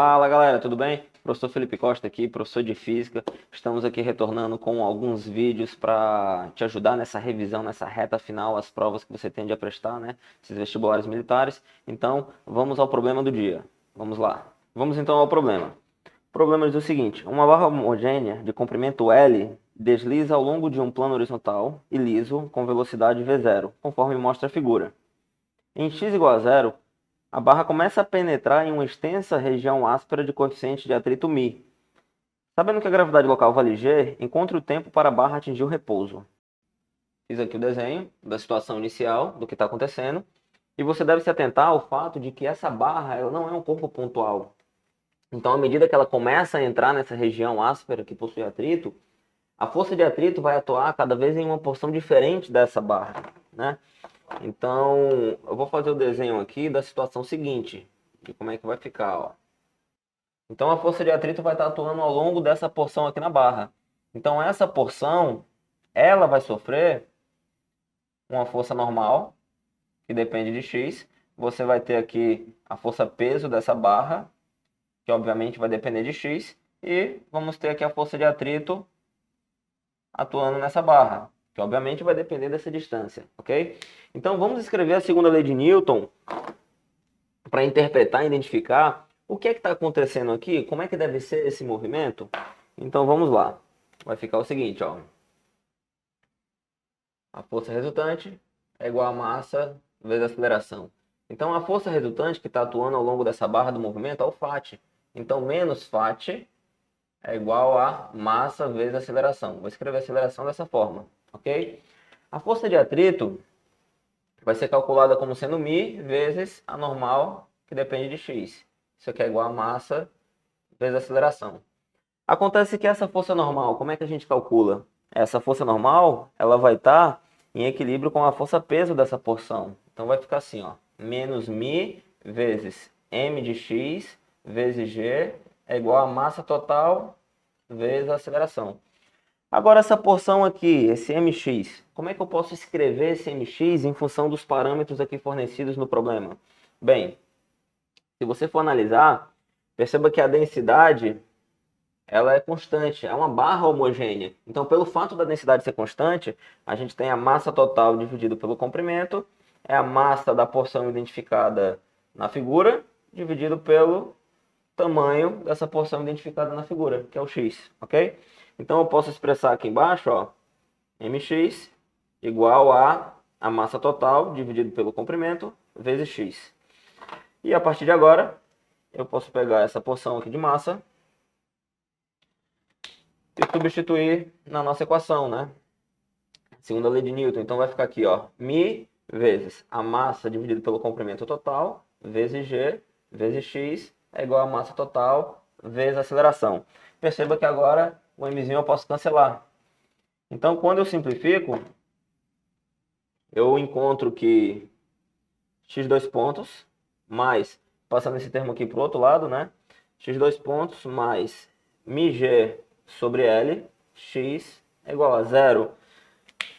Fala galera, tudo bem? Professor Felipe Costa aqui, professor de Física. Estamos aqui retornando com alguns vídeos para te ajudar nessa revisão, nessa reta final, as provas que você tende a prestar, né? Esses vestibulares militares. Então, vamos ao problema do dia. Vamos lá. Vamos então ao problema. O problema diz o seguinte: uma barra homogênea de comprimento L desliza ao longo de um plano horizontal e liso com velocidade v0, conforme mostra a figura. Em x igual a zero, a barra começa a penetrar em uma extensa região áspera de coeficiente de atrito μ. Sabendo que a gravidade local vale g, encontre o tempo para a barra atingir o repouso. Fiz aqui o desenho da situação inicial, do que está acontecendo, e você deve se atentar ao fato de que essa barra ela não é um corpo pontual. Então, à medida que ela começa a entrar nessa região áspera que possui atrito, a força de atrito vai atuar cada vez em uma porção diferente dessa barra, né? Então, eu vou fazer o desenho aqui da situação seguinte, de como é que vai ficar, ó. Então, a força de atrito vai estar atuando ao longo dessa porção aqui na barra. Então, essa porção, ela vai sofrer uma força normal, que depende de x. Você vai ter aqui a força peso dessa barra, que obviamente vai depender de x. E vamos ter aqui a força de atrito atuando nessa barra, que obviamente vai depender dessa distância, ok? Então vamos escrever a segunda lei de Newton para interpretar e identificar o que é que está acontecendo aqui, como é que deve ser esse movimento. Então vamos lá. Vai ficar o seguinte, ó. A força resultante é igual a massa vezes a aceleração. Então a força resultante que está atuando ao longo dessa barra do movimento é o Φ. Então menos Φ é igual a massa vezes a aceleração. Vou escrever a aceleração dessa forma, ok? A força de atrito vai ser calculada como sendo μ vezes a normal, que depende de x. Isso aqui é igual a massa vezes a aceleração. Acontece que essa força normal, como é que a gente calcula? Essa força normal, ela vai estar em equilíbrio com a força peso dessa porção. Então vai ficar assim, ó, menos μ vezes m de x vezes g é igual a massa total vezes a aceleração. Agora essa porção aqui, esse mx, como é que eu posso escrever esse mx em função dos parâmetros aqui fornecidos no problema? Bem, se você for analisar, perceba que a densidade ela é constante, é uma barra homogênea. Então, pelo fato da densidade ser constante, a gente tem a massa total dividido pelo comprimento, é a massa da porção identificada na figura, dividido pelo tamanho dessa porção identificada na figura, que é o x, ok? Então eu posso expressar aqui embaixo, ó, mx igual a massa total dividido pelo comprimento vezes x. E a partir de agora, eu posso pegar essa porção aqui de massa e substituir na nossa equação, né? Segunda lei de Newton. Então vai ficar aqui, ó, μ vezes a massa dividido pelo comprimento total vezes g vezes x é igual a massa total vezes a aceleração. Perceba que agora o mzinho eu posso cancelar. Então, quando eu simplifico, eu encontro que x dois pontos mais, passando esse termo aqui para o outro lado, né? X dois pontos mais μg sobre L, x é igual a zero.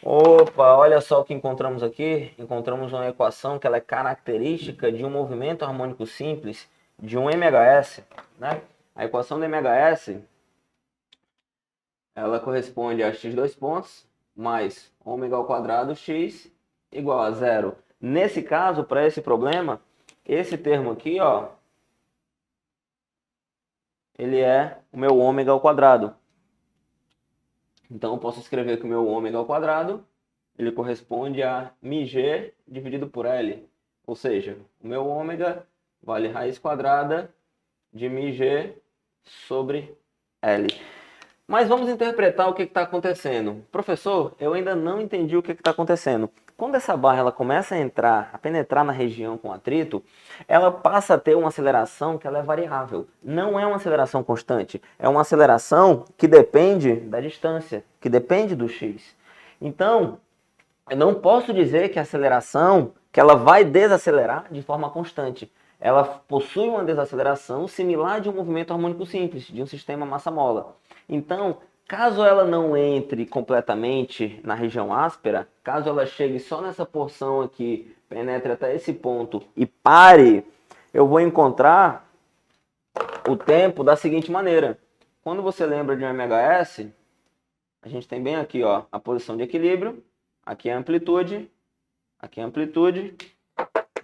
Opa, olha só o que encontramos aqui. Encontramos uma equação que ela é característica de um movimento harmônico simples de um MHS, né? A equação do MHS, ela corresponde a x dois pontos mais ômega ao quadrado x igual a zero. Nesse caso, para esse problema, esse termo aqui, ó, ele é o meu ômega ao quadrado. Então, eu posso escrever que o meu ômega ao quadrado, ele corresponde a μg dividido por L. Ou seja, o meu ômega vale raiz quadrada de μg sobre L. Mas vamos interpretar o que está acontecendo. Professor, eu ainda não entendi o que está acontecendo. Quando essa barra ela começa a entrar, a penetrar na região com atrito, ela passa a ter uma aceleração que ela é variável. Não é uma aceleração constante, é uma aceleração que depende da distância, que depende do x. Então, eu não posso dizer que a aceleração, que ela vai desacelerar de forma constante. Ela possui uma desaceleração similar de um movimento harmônico simples, de um sistema massa-mola. Então, caso ela não entre completamente na região áspera, caso ela chegue só nessa porção aqui, penetre até esse ponto e pare, eu vou encontrar o tempo da seguinte maneira. Quando você lembra de um MHS, a gente tem bem aqui, ó, a posição de equilíbrio, aqui é a amplitude, aqui é a amplitude.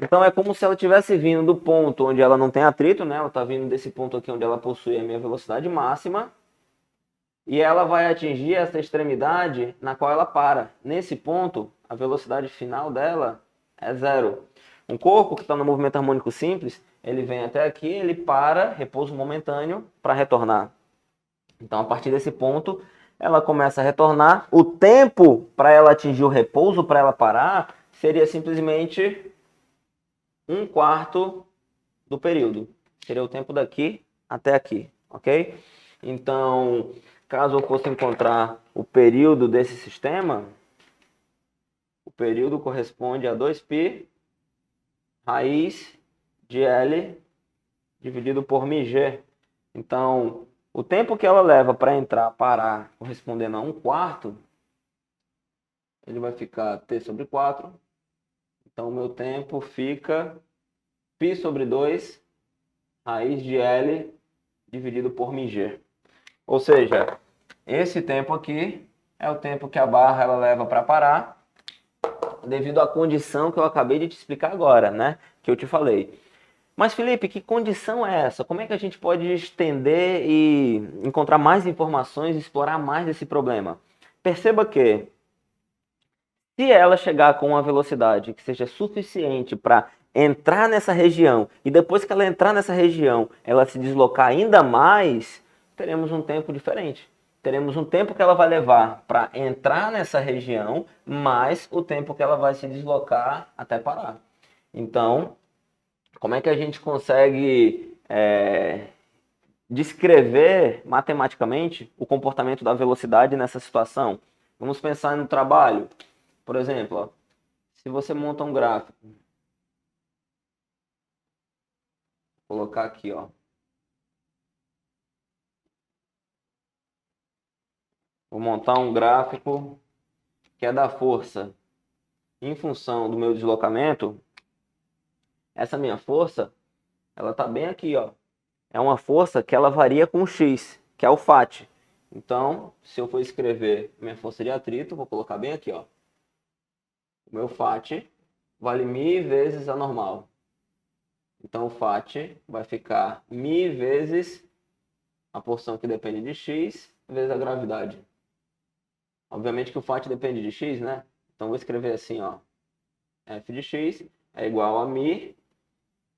Então é como se ela estivesse vindo do ponto onde ela não tem atrito, né? Ela está vindo desse ponto aqui onde ela possui a minha velocidade máxima. E ela vai atingir essa extremidade na qual ela para. Nesse ponto, a velocidade final dela é zero. Um corpo que está no movimento harmônico simples, ele vem até aqui, ele para, repouso momentâneo, para retornar. Então, a partir desse ponto, ela começa a retornar. O tempo para ela atingir o repouso, para ela parar, seria simplesmente 1/4 do período. Seria o tempo daqui até aqui, ok? Então, caso eu fosse encontrar o período desse sistema, o período corresponde a 2π raiz de L dividido por μg. Então, o tempo que ela leva para entrar, parar, correspondendo a 1/4, ele vai ficar T sobre 4. Então, o meu tempo fica π sobre 2 raiz de L dividido por μg. Ou seja, esse tempo aqui é o tempo que a barra ela leva para parar, devido à condição que eu acabei de te explicar agora, né? Que eu te falei. Mas, Felipe, que condição é essa? Como é que a gente pode estender e encontrar mais informações e explorar mais desse problema? Perceba que, se ela chegar com uma velocidade que seja suficiente para entrar nessa região, e depois que ela entrar nessa região, ela se deslocar ainda mais, teremos um tempo diferente. Teremos um tempo que ela vai levar para entrar nessa região, mais o tempo que ela vai se deslocar até parar. Então, como é que a gente consegue descrever matematicamente o comportamento da velocidade nessa situação? Vamos pensar no trabalho. Por exemplo, ó, se você monta um gráfico, vou colocar aqui, ó. Vou montar um gráfico que é da força em função do meu deslocamento. Essa minha força, ela tá bem aqui, ó. É uma força que ela varia com x, que é o Fat. Então, se eu for escrever minha força de atrito, vou colocar bem aqui, ó. O meu Fat vale μ vezes a normal. Então, o Fat vai ficar μ vezes a porção que depende de x vezes a gravidade. Obviamente que o Fat depende de x, né? Então, vou escrever assim, ó. F de x é igual a μ,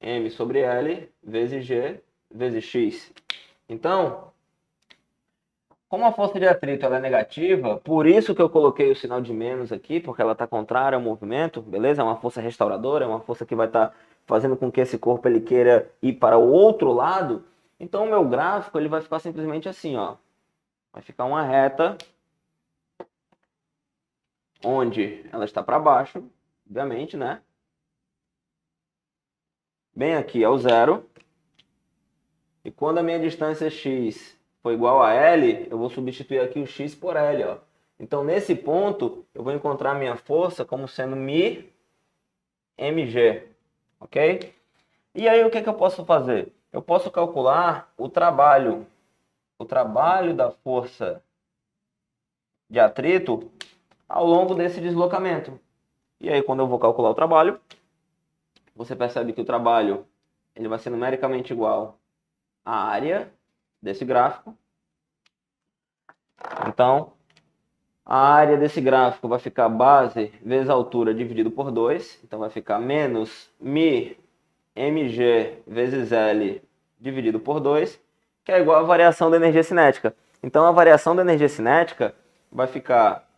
m sobre L, vezes g, vezes x. Então, como a força de atrito ela é negativa, por isso que eu coloquei o sinal de menos aqui, porque ela está contrária ao movimento, beleza? É uma força restauradora, é uma força que vai estar fazendo com que esse corpo ele queira ir para o outro lado. Então, o meu gráfico ele vai ficar simplesmente assim, ó. Vai ficar uma reta onde ela está para baixo, obviamente, né? Bem aqui é o zero. E quando a minha distância x for igual a L, eu vou substituir aqui o x por L, ó. Então, nesse ponto, eu vou encontrar a minha força como sendo μ mg, ok? E aí, o que eu posso fazer? Eu posso calcular o trabalho da força de atrito ao longo desse deslocamento. E aí, quando eu vou calcular o trabalho, você percebe que o trabalho ele vai ser numericamente igual à área desse gráfico. Então, a área desse gráfico vai ficar base vezes a altura dividido por 2. Então, vai ficar menos μ mg vezes L dividido por 2, que é igual à variação da energia cinética. Então, a variação da energia cinética vai ficar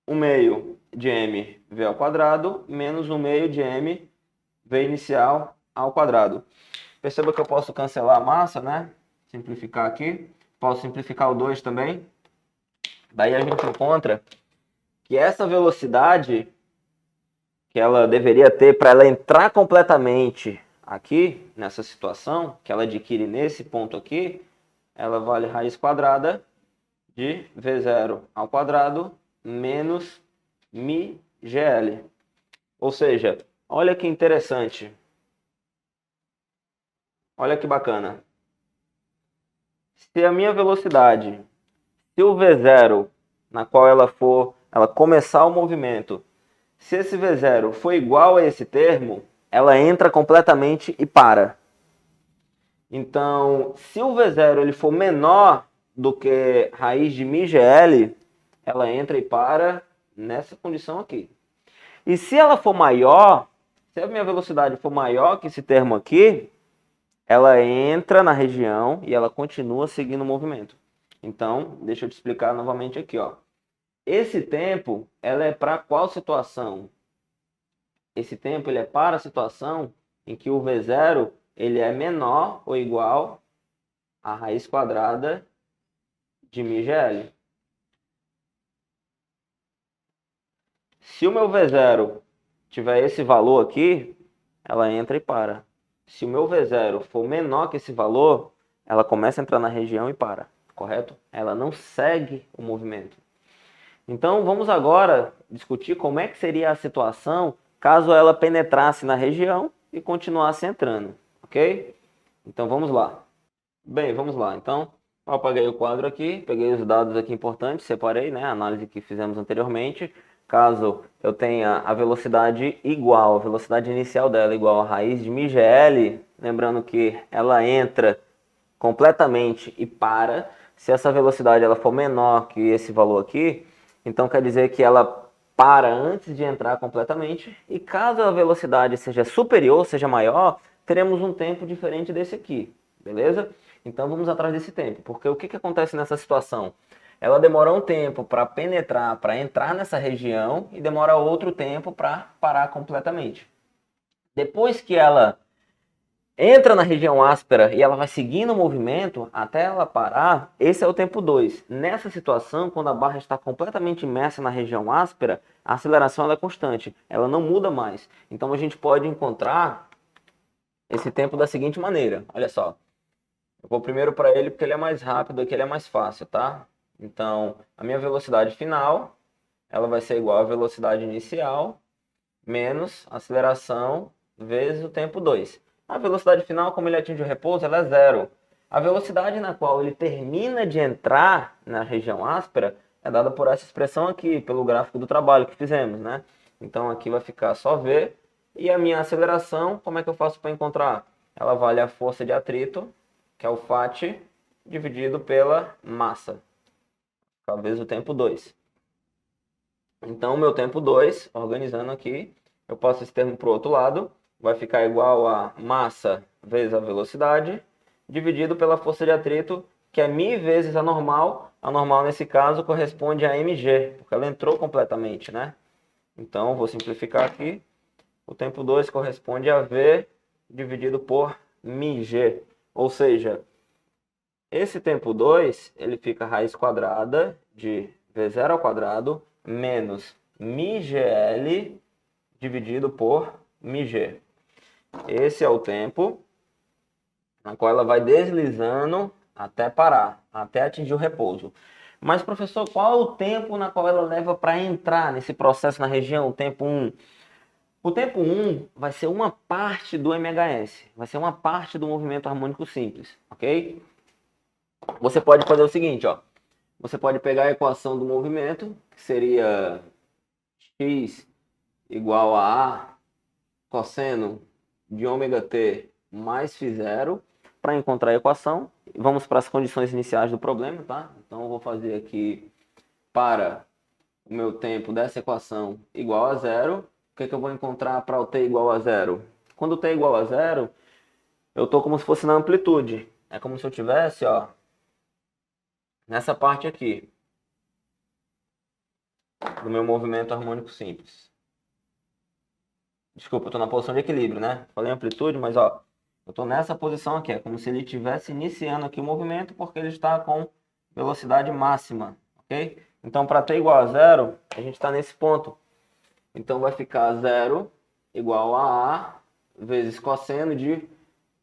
1/2 de mv ao quadrado menos 1/2 de m v inicial ao quadrado. Perceba que eu posso cancelar a massa, né? Simplificar aqui. Posso simplificar o 2 também. Daí a gente encontra que essa velocidade que ela deveria ter para ela entrar completamente aqui, nessa situação, que ela adquire nesse ponto aqui, ela vale raiz quadrada de V0 ao quadrado menos μgl. Ou seja, olha que interessante. Olha que bacana. Se a minha velocidade, se o V0, na qual ela começar o movimento, se esse V0 for igual a esse termo, ela entra completamente e para. Então, se o V0 ele for menor do que raiz de μgl, ela entra e para nessa condição aqui. E se ela for maior, se a minha velocidade for maior que esse termo aqui, ela entra na região e ela continua seguindo o movimento. Então, deixa eu te explicar novamente aqui, ó. Esse tempo, ela é para qual situação? Esse tempo ele é para a situação em que o V0 ele é menor ou igual a raiz quadrada de μgl. Se o meu V0 tiver esse valor aqui, ela entra e para. Se o meu V0 for menor que esse valor, ela começa a entrar na região e para, correto? Ela não segue o movimento. Então vamos agora discutir como é que seria a situação caso ela penetrasse na região e continuasse entrando, ok? Então vamos lá. Bem, vamos lá. Então, eu apaguei o quadro aqui, peguei os dados aqui importantes, separei, né, a análise que fizemos anteriormente. Caso eu tenha a velocidade igual, a velocidade inicial dela igual a raiz de μgl, lembrando que ela entra completamente e para. Se essa velocidade ela for menor que esse valor aqui, então quer dizer que ela para antes de entrar completamente. E caso a velocidade seja superior, seja maior, teremos um tempo diferente desse aqui, beleza? Então vamos atrás desse tempo, porque o que acontece nessa situação? Ela demora um tempo para penetrar, para entrar nessa região e demora outro tempo para parar completamente. Depois que ela entra na região áspera e ela vai seguindo o movimento até ela parar, esse é o tempo 2. Nessa situação, quando a barra está completamente imersa na região áspera, a aceleração ela é constante, ela não muda mais. Então a gente pode encontrar esse tempo da seguinte maneira, olha só. Eu vou primeiro para ele porque ele é mais rápido, aqui ele é mais fácil, tá? Então, a minha velocidade final, ela vai ser igual à velocidade inicial menos a aceleração vezes o tempo 2. A velocidade final, como ele atinge o repouso, ela é zero. A velocidade na qual ele termina de entrar na região áspera é dada por essa expressão aqui, pelo gráfico do trabalho que fizemos, né? Então aqui vai ficar só V. E a minha aceleração, como é que eu faço para encontrar? Ela vale a força de atrito, que é o Fat, dividido pela massa, vezes o tempo 2. Então, meu tempo 2, organizando aqui, eu passo esse termo para o outro lado, vai ficar igual a massa vezes a velocidade, dividido pela força de atrito, que é μ vezes a normal. A normal, nesse caso, corresponde a mg, porque ela entrou completamente, né? Então, vou simplificar aqui. O tempo 2 corresponde a V dividido por μg. Ou seja, esse tempo 2, ele fica raiz quadrada de V0 ao quadrado menos μgl dividido por μg. Esse é o tempo na qual ela vai deslizando até parar, até atingir o repouso. Mas, professor, qual é o tempo na qual ela leva para entrar nesse processo na região, o tempo 1? O tempo 1 vai ser uma parte do MHS, vai ser uma parte do movimento harmônico simples, ok? Você pode fazer o seguinte, ó. Você pode pegar a equação do movimento, que seria x igual a A cosseno de ômega t mais φ0, para encontrar a equação. Vamos para as condições iniciais do problema, tá? Então eu vou fazer aqui para o meu tempo dessa equação igual a zero. O que eu vou encontrar para o t igual a zero? Quando o t é igual a zero, eu estou como se fosse na amplitude. É como se eu tivesse, ó, nessa parte aqui do meu movimento harmônico simples. Desculpa, eu estou na posição de equilíbrio, né? Falei amplitude, mas ó, eu estou nessa posição aqui. É como se ele estivesse iniciando aqui o movimento porque ele está com velocidade máxima, ok? Então, para t igual a zero, a gente está nesse ponto. Então, vai ficar zero igual a A vezes cosseno de...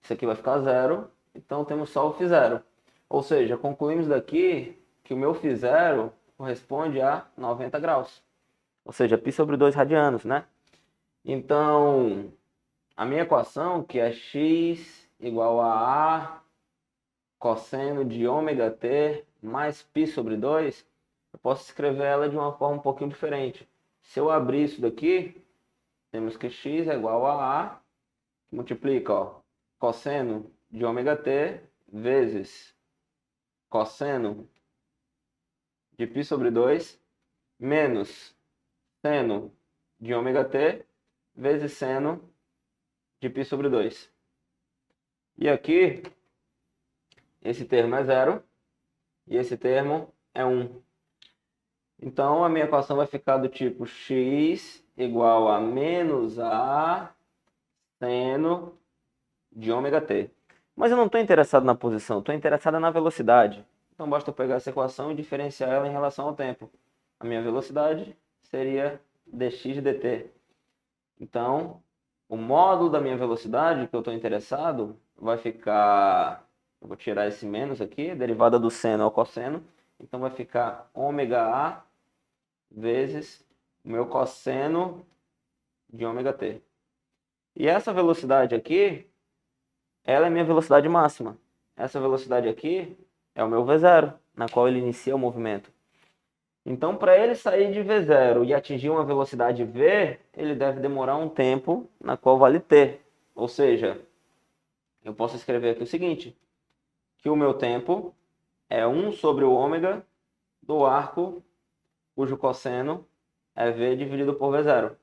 Isso aqui vai ficar zero. Então, temos só o φ0. Ou seja, concluímos daqui que o meu φ0 corresponde a 90 graus. Ou seja, π sobre 2 radianos, né? Então, a minha equação, que é x igual a cosseno de ômega t mais π sobre 2, eu posso escrever ela de uma forma um pouquinho diferente. Se eu abrir isso daqui, temos que x é igual a A, que multiplica, ó, cosseno de ômega t vezes cosseno de π sobre 2 menos seno de ômega t vezes seno de π sobre 2. E aqui, esse termo é 0 e esse termo é 1. Então, a minha equação vai ficar do tipo x igual a menos a seno de ômega t. Mas eu não estou interessado na posição, estou interessado na velocidade. Então, basta eu pegar essa equação e diferenciar ela em relação ao tempo. A minha velocidade seria dx dt. Então, o módulo da minha velocidade que eu estou interessado vai ficar... Eu vou tirar esse menos aqui, derivada do seno ao cosseno. Então, vai ficar ômega a vezes o meu cosseno de ômega t. E essa velocidade aqui, ela é minha velocidade máxima. Essa velocidade aqui é o meu v0, na qual ele inicia o movimento. Então, para ele sair de v0 e atingir uma velocidade v, ele deve demorar um tempo na qual vale t. Ou seja, eu posso escrever aqui o seguinte, que o meu tempo é 1 sobre o ômega do arco cujo cosseno é v dividido por v0.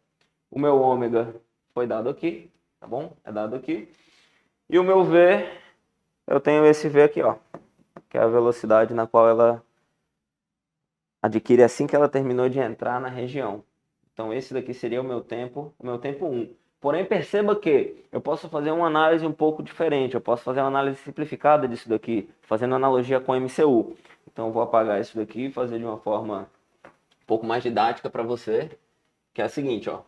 O meu ômega foi dado aqui, tá bom? É dado aqui. E o meu v, eu tenho esse v aqui, ó, que é a velocidade na qual ela adquire assim que ela terminou de entrar na região. Então esse daqui seria o meu tempo 1. Porém, perceba que eu posso fazer uma análise um pouco diferente, eu posso fazer uma análise simplificada disso daqui, fazendo analogia com MCU. Então eu vou apagar isso daqui e fazer de uma forma um pouco mais didática para você, que é a seguinte, ó.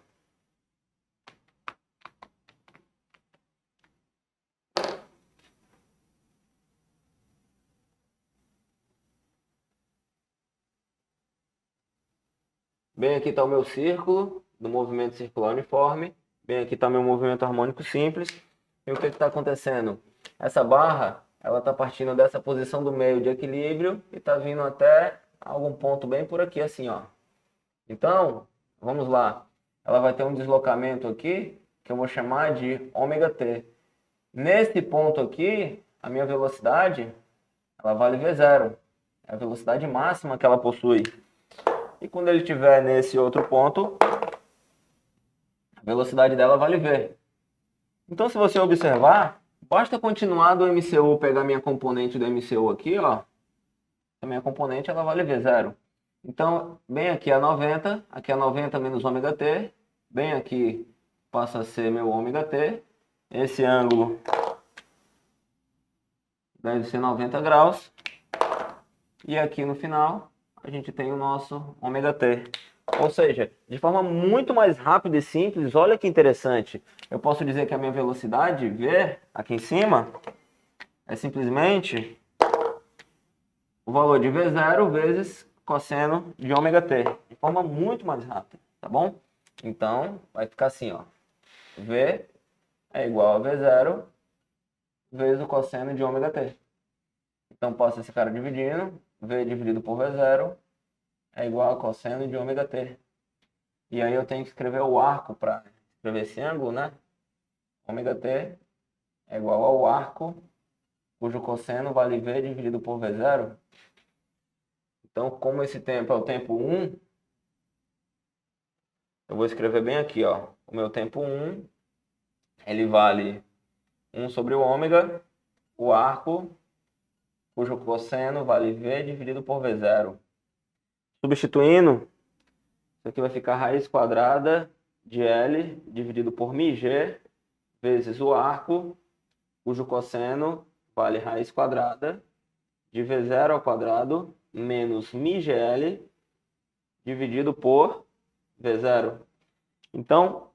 Bem aqui está o meu círculo do movimento circular uniforme, bem aqui está meu movimento harmônico simples. E o que está acontecendo? Essa barra, ela está partindo dessa posição do meio de equilíbrio e está vindo até algum ponto bem por aqui, assim, ó. Então, vamos lá. Ela vai ter um deslocamento aqui, que eu vou chamar de ômega t. Nesse ponto aqui, a minha velocidade, ela vale v0. É a velocidade máxima que ela possui. E quando ele estiver nesse outro ponto, a velocidade dela vale v. Então, se você observar, basta continuar do MCU, pegar minha componente do MCU aqui, ó. A minha componente, ela vale v0. Então, bem aqui é 90, aqui é 90 menos ômega t, bem aqui passa a ser meu ômega t. Esse ângulo deve ser 90 graus. E aqui no final, a gente tem o nosso ômega t. Ou seja, de forma muito mais rápida e simples, olha que interessante. Eu posso dizer que a minha velocidade, v, aqui em cima, é simplesmente o valor de v0 vezes cosseno de ômega t. De forma muito mais rápida, tá bom? Então, vai ficar assim, ó. V é igual a v0 vezes o cosseno de ômega t. Então, posso esse cara dividindo. V dividido por v0 é igual a cosseno de ômega t. E aí eu tenho que escrever o arco para escrever esse ângulo, né? Ômega t é igual ao arco, cujo cosseno vale v dividido por v0. Então, como esse tempo é o tempo 1, eu vou escrever bem aqui, ó. O meu tempo 1, ele vale 1 sobre o ômega, o arco, cujo cosseno vale v dividido por v0. Substituindo, isso aqui vai ficar raiz quadrada de L dividido por μg vezes o arco, cujo cosseno vale raiz quadrada de v0 ao quadrado menos μgl dividido por v0. Então,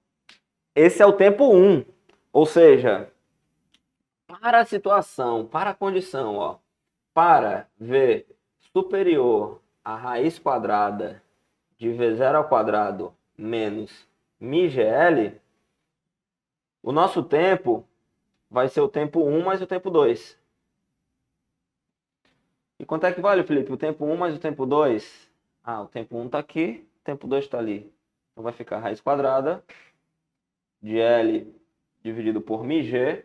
esse é o tempo 1. Ou seja, para a situação, para a condição, ó, para v superior a raiz quadrada de v0 ao quadrado menos μgl, o nosso tempo vai ser o tempo 1 mais o tempo 2. E quanto é que vale, Felipe? O tempo 1 mais o tempo 2? Ah, o tempo 1 está aqui, o tempo 2 está ali. Então vai ficar raiz quadrada de L dividido por μg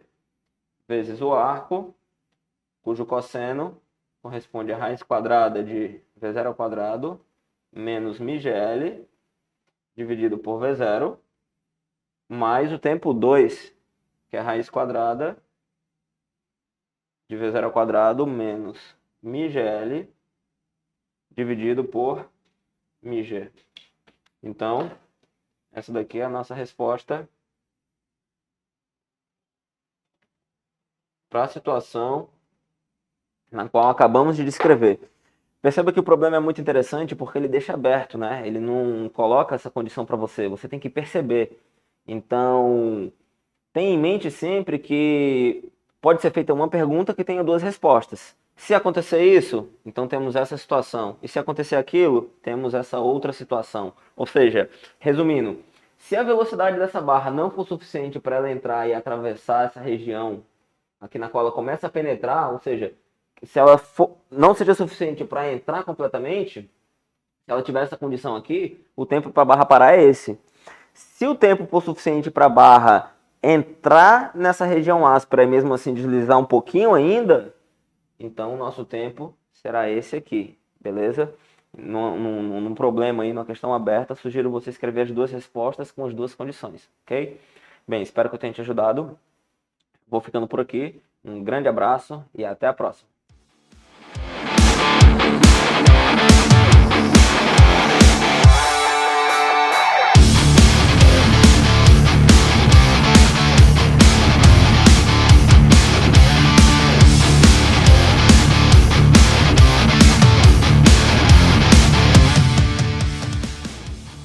vezes o arco, cujo cosseno corresponde a raiz quadrada de V0 ao quadrado menos μgl dividido por V0 mais o tempo 2, que é a raiz quadrada de V0 ao quadrado menos μgl dividido por μg. Então, essa daqui é a nossa resposta para a situação na qual acabamos de descrever. Perceba que o problema é muito interessante porque ele deixa aberto, né? Ele não coloca essa condição para você, você tem que perceber. Então, tenha em mente sempre que pode ser feita uma pergunta que tenha duas respostas. Se acontecer isso, então temos essa situação. E se acontecer aquilo, temos essa outra situação. Ou seja, resumindo, se a velocidade dessa barra não for suficiente para ela entrar e atravessar essa região aqui na qual ela começa a penetrar, ou seja, se ela não seja suficiente para entrar completamente, se ela tiver essa condição aqui, o tempo para a barra parar é esse. Se o tempo for suficiente para a barra entrar nessa região áspera e mesmo assim deslizar um pouquinho ainda, então o nosso tempo será esse aqui, beleza? Num problema aí, numa questão aberta, sugiro você escrever as duas respostas com as duas condições, ok? Bem, espero que eu tenha te ajudado. Vou ficando por aqui. Um grande abraço e até a próxima.